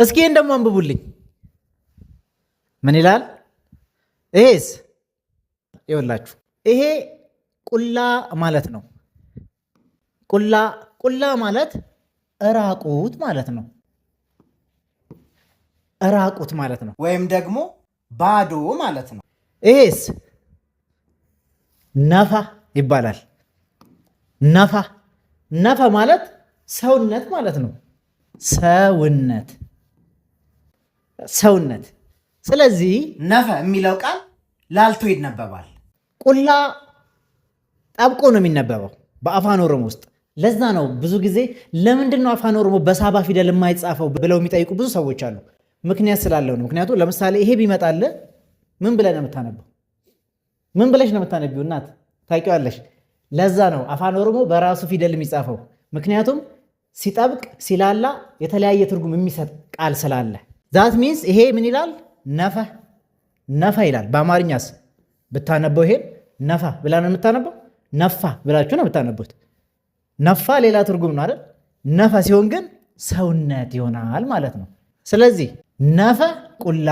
እስኪ እንደሞ አንብቡልኝ ምን ይላል? ይሄስ ይኸውላችሁ ይሄ ቁላ ማለት ነው። ቁላ ማለት እራቁት ማለት ነው። እራቁት ማለት ነው፣ ወይም ደግሞ ባዶ ማለት ነው። ይሄስ ነፋ ይባላል። ነፋ ማለት ሰውነት ማለት ነው። ሰውነት። ስለዚህ ነፈ የሚለው ቃል ላልቶ ይነበባል። ቁላ ጠብቆ ነው የሚነበበው በአፋን ኦሮሞ ውስጥ። ለዛ ነው ብዙ ጊዜ ለምንድን ነው አፋን ኦሮሞ በሳባ ፊደል የማይጻፈው ብለው የሚጠይቁ ብዙ ሰዎች አሉ። ምክንያት ስላለው ነው። ምክንያቱም ለምሳሌ ይሄ ቢመጣል ምን ብለህ ነው የምታነበው? ምን ብለሽ ነው የምታነቢው? እናት ታውቂዋለሽ። ለዛ ነው አፋን ኦሮሞ በራሱ ፊደል የሚጻፈው። ምክንያቱም ሲጠብቅ ሲላላ የተለያየ ትርጉም የሚሰጥ ቃል ስላለ። ዛት ሚንስ ይሄ ምን ይላል? ነፋ ይላል። በአማርኛስ ብታነበው ይሄን ነፋ ብላ ነው የምታነበው? ነፋ ብላችሁ ነው የምታነቡት። ነፋ ሌላ ትርጉም ነው አይደል? ነፋ ሲሆን ግን ሰውነት ይሆናል ማለት ነው። ስለዚህ ነፈ ቁላ